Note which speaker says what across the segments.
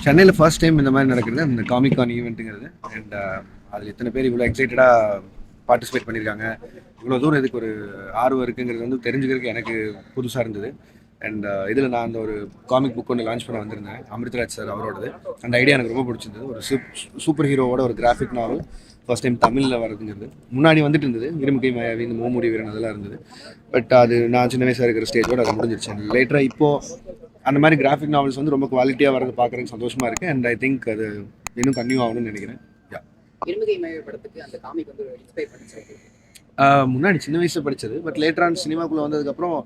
Speaker 1: சென்னையில் first time இந்த மாதிரி நடக்கிறது இந்த காமிகான் ஈவெண்ட்டுங்கிறது. அண்ட் அதில் இத்தனை பேர் இவ்வளோ எக்ஸைட்டடாக பார்ட்டிசிபேட் பண்ணியிருக்காங்க, இவ்வளோ தூரம் இதுக்கு ஒரு ஆர்வம் இருக்குங்கிறது வந்து தெரிஞ்சுக்கிறதுக்கு எனக்கு புதுசாக இருந்தது. அண்ட் இதில் நான் அந்த ஒரு காமிக் புக் ஒன்று லான்ச் பண்ண வந்திருந்தேன், அமிர்தராஜ் சார் அவரோடது. அந்த ஐடியா எனக்கு ரொம்ப பிடிச்சிருந்தது. ஒரு சூப்பர் ஹீரோவோட ஒரு கிராஃபிக் நாவல் ஃபர்ஸ்ட் டைம் தமிழில் வரதுங்கிறது. முன்னாடி வந்துட்டு இருந்தது, இருமுகை மாயாவி, இந்த மோமுடி வீரன் அதெல்லாம் இருந்தது. பட் அது நான் சின்ன வயசாக இருக்கிற ஸ்டேஜோடு அது முடிஞ்சிருச்சு. லேட்டராக இப்போது அந்த மாதிரி கிராஃபிக் நாவல்ஸ் வந்து ரொம்ப குவாலிட்டியாக வரது பார்க்குறதுக்கு சந்தோஷமாக இருக்குது. அண்ட் ஐ திங்க் அது இன்னும் கன்டினியூ ஆகணும்னு நினைக்கிறேன். முன்னாடி சின்ன வயசில் படித்தது, பட் லேட்டரான சினிமாக்குள்ளே வந்ததுக்கப்புறம்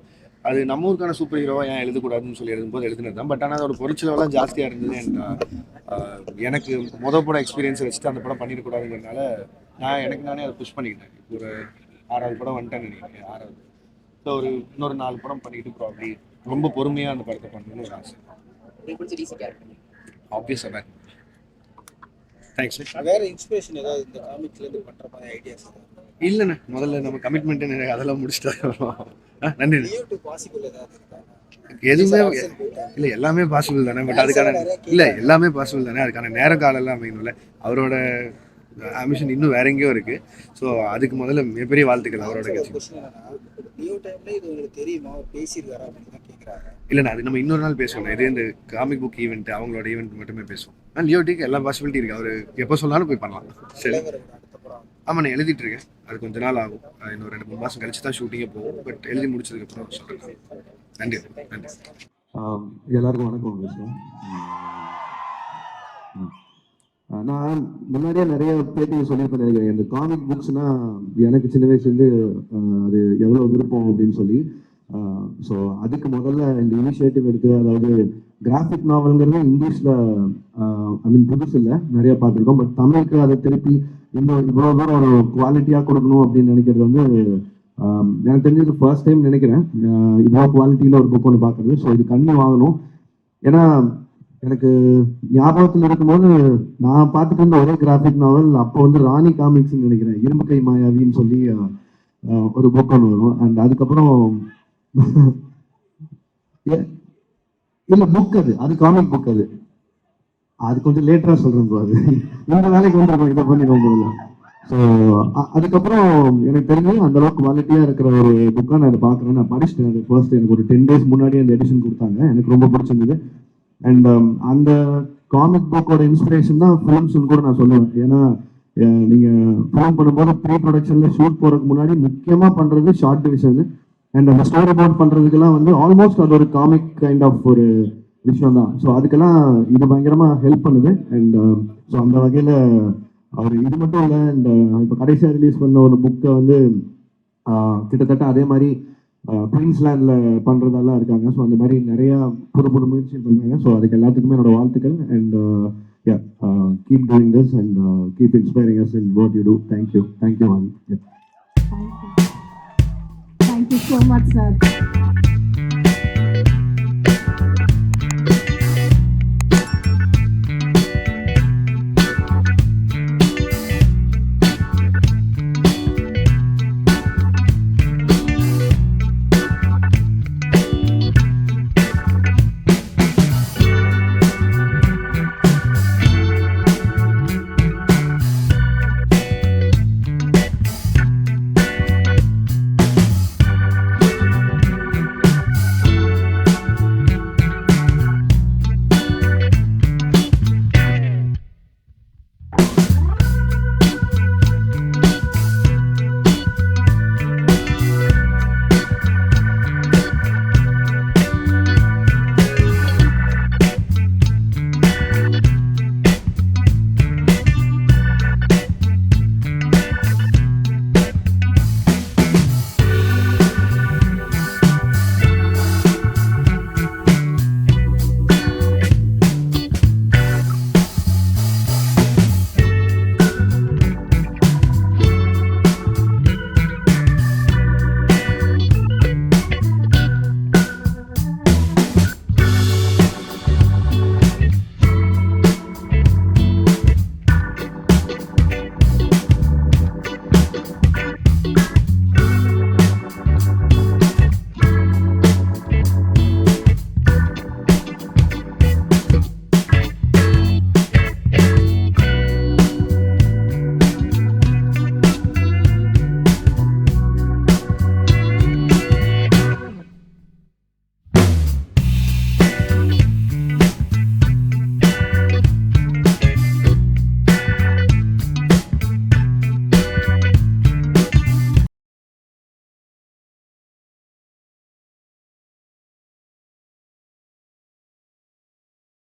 Speaker 1: அது நம்ம ஊருக்கான சூப்பர் ஹீரோவாக ஏன் எழுதக்கூடாதுன்னு சொல்லி எழுதும்போது எழுதுனது தான். பட் ஆனால் அதோட பொருட்செலவெல்லாம் ஜாஸ்தியாக இருந்தது. அண்ட் எனக்கு படம் எக்ஸ்பீரியன்ஸை வச்சுட்டு அந்த படம் பண்ணிடக்கூடாதுங்கிறதுனால எனக்கு நானே அதை புஷ் பண்ணிக்கிட்டேன். இப்போ ஒரு 6வது படம் வந்துட்டேன்னு நினைக்கிறேன், 6வது. ஸோ இன்னொரு 4 படம் பண்ணிட்டு ப்ராப்ளி ரொம்ப பொறுமையாக அந்த படத்தை பண்ணணும்னு ஒரு ஆசை. ஆப்வியஸாக தேங்க்ஸ்.
Speaker 2: வேற இன்ஸ்பிரேஷன் ஏதாவது இந்த காமிக்ஸ்ல இருந்து பண்ற மாதிரி ஐடியாஸ்
Speaker 1: இல்லைண்ணே, முதல்ல நம்ம கமிட்மெண்ட் அதெல்லாம் முடிச்சுட்டு நன்றி. எதுவுமே இல்லை, எல்லாமே பாசிபிள் தானே. பட் அதுக்கான இல்லை, எல்லாமே பாசிபிள் தானே. அதுக்கான நேர காலம் எல்லாம் அமையணும்ல. அவரோட ஆம்பிஷன் இன்னும் வேற எங்கேயோ இருக்கு. ஸோ அதுக்கு முதல்ல மிகப்பெரிய வாழ்த்துக்கள் அவரோட கட்சி. இல்லைண்ணா, அது நம்ம இன்னொரு நாள் பேசுவோம். இது இந்த காமிக் புக் ஈவெண்ட் அவங்களோட ஈவெண்ட் மட்டுமே பேசுவோம். லியோட்டிக்கு எல்லா பாசிபிலிட்டி இருக்கு, அவர் எப்போ சொன்னாலும் போய் பண்ணலாம். சரி, ஆமாம், நான் எழுதிட்டு இருக்கேன். அது கொஞ்ச நாள் ஆகும், இன்னும் 2-3 மாதம் கழிச்சு தான் ஷூட்டிங்கே போகும். பட் எழுதி முடிச்சதுக்கப்புறம் சொல்கிறேன். நன்றி நன்றி.
Speaker 3: எல்லாருக்கும் வணக்கம். நான் முன்னாடியே நிறைய பேட்டியை சொல்லியிருப்பேன் நினைக்கிறேன். இந்த காமிக் புக்ஸ்னா எனக்கு சின்ன வயசுலேருந்து அது எவ்வளோ விருப்பம் அப்படின்னு சொல்லி. ஸோ அதுக்கு முதல்ல இந்த இனிஷியேட்டிவ் எடுத்து, அதாவது கிராஃபிக் நாவல்ங்கிறது இங்கிலீஷில் புதுசு இல்லை, நிறைய பார்த்துருக்கோம். பட் தமிழுக்கு அதை திருப்பி இன்னும் இவ்வளோ தூரம் ஒரு குவாலிட்டியாக கொடுக்கணும் அப்படின்னு நினைக்கிறது வந்து எனக்கு தெரிஞ்சது ஃபர்ஸ்ட் டைம் நினைக்கிறேன். இவ்வளோ குவாலிட்டியில் ஒரு புக் ஒன்று பார்க்குறது. ஸோ இது கண்ணு வாங்கணும். ஏன்னா எனக்கு ஞாபகத்தில் இருக்கும்போது நான் பார்த்துட்டு இருந்த ஒரே கிராஃபிக் நாவல் அப்போ வந்து ராணி காமிக்ஸ்ன்னு நினைக்கிறேன், இருமுகை மாயாவின்னு சொல்லி ஒரு புக் ஒன்று வரும். அண்ட் அதுக்கப்புறம் இல்லை புக், அது காமிக் புக். அது கொஞ்சம் லேட்டராக சொல்கிறேன். அது இந்த வேலைக்கு வந்துருக்கோம், இதை பண்ணி போகல. ஸோ அதுக்கப்புறம் எனக்கு தெரிஞ்சு அந்த அளவுக்கு குவாலிட்டியாக இருக்கிற ஒரு புக்காக நான் அதை பார்க்குறேன். நான் படிச்சுட்டேன். அது ஃபர்ஸ்ட் எனக்கு ஒரு 10 days முன்னாடி அந்த எடிஷன் கொடுத்தாங்க, எனக்கு ரொம்ப பிடிச்சிருந்தது. அண்ட் அந்த காமிக் புக்கோட இன்ஸ்பிரேஷன் தான் ஃபிலிம்ஸ்னு கூட நான் சொல்லுவேன். ஏன்னா நீங்கள் ஃபிலிம் பண்ணும்போது ப்ரீ ப்ரொடக்ஷனில் ஷூட் போகிறதுக்கு முன்னாடி முக்கியமாக பண்ணுறது ஷார்ட் டிவிஷன். அண்ட் அந்த ஸ்டோரி போர்ட் பண்ணுறதுக்கெல்லாம் வந்து ஆல்மோஸ்ட் அது ஒரு காமிக் கைண்ட் ஆஃப் ஒரு விஷயம் தான். ஸோ அதுக்கெல்லாம் இது பயங்கரமாக ஹெல்ப் பண்ணுது. அண்ட் ஸோ அந்த வகையில் அவர் இது மட்டும் இல்லை, இந்த இப்போ கடைசியாக ரிலீஸ் பண்ண ஒரு புக்கை வந்து கிட்டத்தட்ட அதே மாதிரி குயின்ஸ்லாண்டில் பண்ணுறதெல்லாம் இருக்காங்க. ஸோ அந்த மாதிரி நிறையா புது முயற்சிகள் பண்ணுறாங்க. ஸோ அதுக்கு எல்லாத்துக்குமே என்னோட வாழ்த்துக்கள். And keep doing this and keep inspiring us in what you do. Thank you
Speaker 4: Thank you so much, sir.